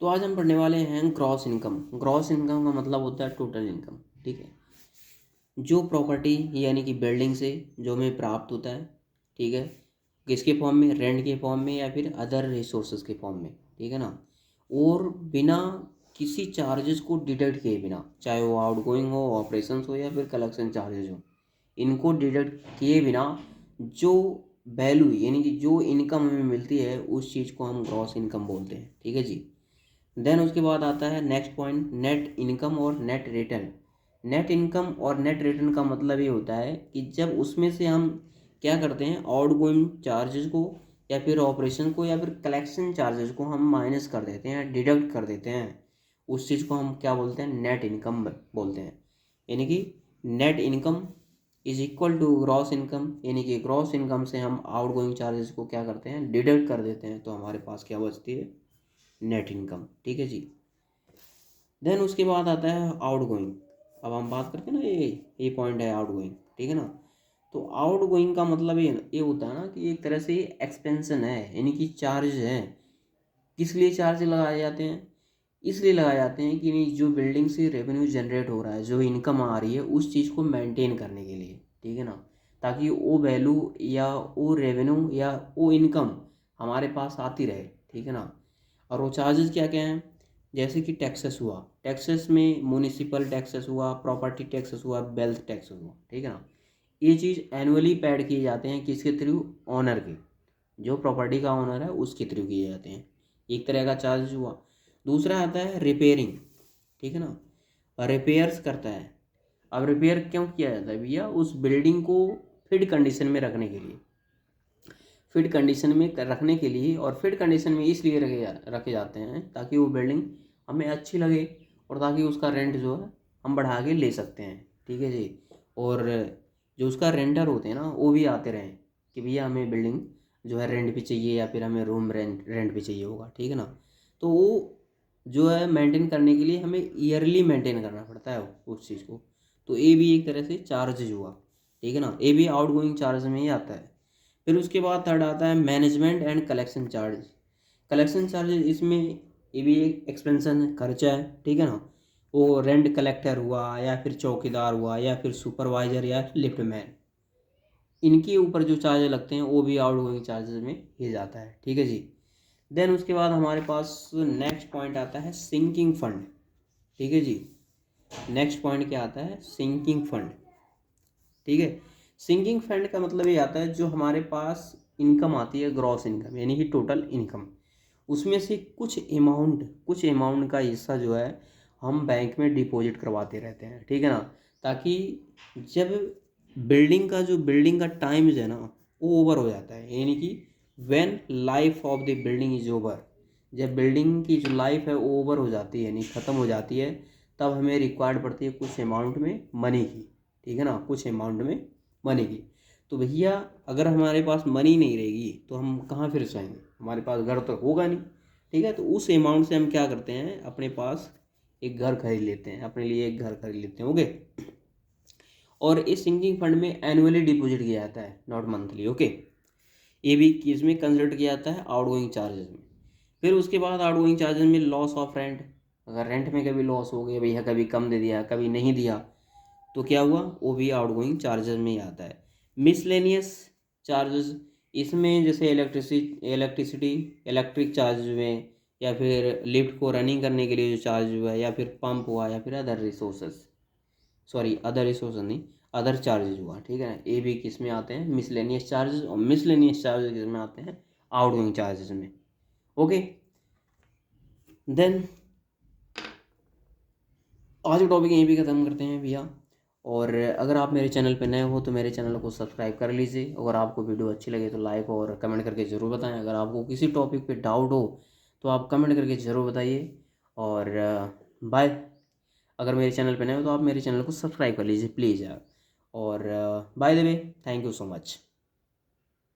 तो आज हम पढ़ने वाले हैं ग्रॉस इनकम। ग्रॉस इनकम का मतलब होता है टोटल इनकम। ठीक है, जो प्रॉपर्टी यानी कि बिल्डिंग से जो हमें प्राप्त होता है, ठीक है, किसके फॉर्म में, रेंट के फॉर्म में या फिर अदर रिसोर्सेज के फॉर्म में, ठीक है ना। और बिना किसी चार्जेस को डिडक्ट किए बिना, चाहे वो आउटगोइंग हो, ऑपरेशंस हो या फिर कलेक्शन चार्जेस हो, इनको डिडक्ट किए बिना जो वैल्यू यानी कि जो इनकम हमें मिलती है उस चीज़ को हम ग्रॉस इनकम बोलते हैं। ठीक है जी। देन उसके बाद आता है नेक्स्ट पॉइंट, नेट इनकम और नेट रिटर्न। नेट इनकम और नेट रिटर्न का मतलब ये होता है कि जब उसमें से हम क्या करते हैं, आउट गोइंग चार्जेस को या फिर ऑपरेशन को या फिर कलेक्शन चार्जेस को हम माइनस कर देते हैं, डिडक्ट कर देते हैं, उस चीज़ को हम क्या बोलते हैं, नेट इनकम बोलते हैं। यानी कि net income is equal to gross income, यानी कि ग्रॉस इनकम से हम आउट गोइंग चार्जेस को क्या करते हैं, डिडक्ट कर देते हैं, तो हमारे पास क्या बचती है, नेट इनकम। ठीक है जी। देन उसके बाद आता है आउट गोइंग। अब हम बात करते हैं ना, ये पॉइंट है आउट गोइंग, ठीक है ना। तो आउट गोइंग का मतलब ये होता है ना कि एक तरह से एक्सपेंशन है, यानी कि चार्ज है। किस लिए चार्ज लगाए जाते हैं, इसलिए लगाए जाते हैं कि नहीं, जो बिल्डिंग से रेवेन्यू जनरेट हो रहा है, जो इनकम आ रही है, उस चीज़ को मेंटेन करने के लिए, ठीक है ना, ताकि वो वैल्यू या वो रेवेन्यू या वो इनकम हमारे पास आती रहे, ठीक है ना। और वो चार्जेस क्या क्या हैं, जैसे कि टैक्सेस हुआ, टैक्सेस में म्यूनिसिपल टैक्सेस हुआ, प्रॉपर्टी टैक्सेस हुआ, वेल्थ टैक्स हुआ, ठीक है ना। ये चीज़ एनुअली पेड किए जाते हैं, किसके थ्रू, ऑनर के, जो प्रॉपर्टी का ऑनर है उसके थ्रू किए जाते हैं। एक तरह का चार्ज हुआ। दूसरा आता है रिपेयरिंग, ठीक है ना, रिपेयर्स करता है। अब रिपेयर क्यों किया जाता है भैया, उस बिल्डिंग को फिट कंडीशन में रखने के लिए, फिट कंडीशन में रखने के लिए, और फिट कंडीशन में इसलिए रखे जाते हैं ताकि वो बिल्डिंग हमें अच्छी लगे और ताकि उसका रेंट जो है हम बढ़ा के ले सकते हैं। ठीक है जी। और जो उसका रेंटर होते हैं ना, वो भी आते रहें कि भैया हमें बिल्डिंग जो है रेंट पे चाहिए या फिर हमें रूम रेंट पे चाहिए होगा, ठीक है ना। तो वो जो है मेंटेन करने के लिए हमें ईयरली मेंटेन करना पड़ता है उस चीज़ को। तो ये भी एक तरह से चार्ज हुआ, ठीक है ना, ये भी आउट गोइंग चार्ज में ही आता है। फिर उसके बाद थर्ड आता है management and collection charge. Collection charges इसमें ये भी एक एक्सपेंसन है, खर्चा है, ठीक है ना। वो रेंट कलेक्टर हुआ या फिर चौकीदार हुआ या फिर सुपरवाइजर या लिफ्टमैन, इनके ऊपर जो चार्ज लगते हैं वो भी आउट गोइंग चार्जेस में ही जाता है। ठीक है जी। देन उसके बाद हमारे पास नेक्स्ट पॉइंट आता है सिंकिंग फंड। ठीक है जी। नेक्स्ट पॉइंट क्या आता है, सिंकिंग फंड। ठीक है। सिंकिंग फंड का मतलब ये आता है जो हमारे पास इनकम आती है, ग्रॉस इनकम यानी कि टोटल इनकम, उसमें से कुछ अमाउंट का हिस्सा जो है हम बैंक में डिपॉजिट करवाते रहते हैं, ठीक है ना। ताकि जब बिल्डिंग का टाइम जो है ना वो ओवर हो जाता है, यानी कि when life of the building is over, जब बिल्डिंग की जो लाइफ है वो ओवर हो जाती है यानी ख़त्म हो जाती है, तब हमें रिक्वायर्ड पड़ती है कुछ अमाउंट में मनी की, ठीक है ना, कुछ अमाउंट में मनी की। तो भैया अगर हमारे पास मनी नहीं रहेगी तो हम कहाँ फिर जाएंगे, हमारे पास घर तो होगा नहीं, ठीक है। तो उस अमाउंट से हम क्या करते हैं, अपने पास एक घर खरीद लेते हैं, अपने लिए एक घर खरीद लेते हैं, ओके। और इस सिंकिंग फंड में एनुअली डिपॉजिट किया जाता है, नॉट मंथली, ओके। ये भी किस में कंसिडर किया जाता है, आउटगोइंग चार्जेस में। फिर उसके बाद आउटगोइंग चार्जेस में लॉस ऑफ रेंट, अगर रेंट में कभी लॉस हो गया भैया, कभी कम दे दिया कभी नहीं दिया, तो क्या हुआ, वो भी आउटगोइंग चार्जेस में ही आता है। मिसलेनियस चार्जेस, इसमें जैसे इलेक्ट्रिसिटी इलेक्ट्रिक चार्ज हुए, या फिर लिफ्ट को रनिंग करने के लिए जो चार्ज हुआ, या फिर पंप हुआ, या फिर other resources, sorry other resources नहीं, अदर चार्जेज हुआ, ठीक है ना। ये भी किस में आते हैं, मिसलेनियस चार्जेस, और मिसलेनियस चार्जेस किस में आते हैं, आउटगोइंग चार्जेस में, ओके। देन आज का टॉपिक यहीं पे ख़त्म करते हैं भैया। और अगर आप मेरे चैनल पर नए हो तो मेरे चैनल को सब्सक्राइब कर लीजिए। अगर आपको वीडियो अच्छी लगे तो लाइक और कमेंट करके ज़रूर बताएं। अगर आपको किसी टॉपिक पे डाउट हो तो आप कमेंट करके ज़रूर बताइए। और बाय। अगर मेरे चैनल पर नए हो तो आप मेरे चैनल को सब्सक्राइब कर लीजिए प्लीज़ यार। और by the way, thank you so much.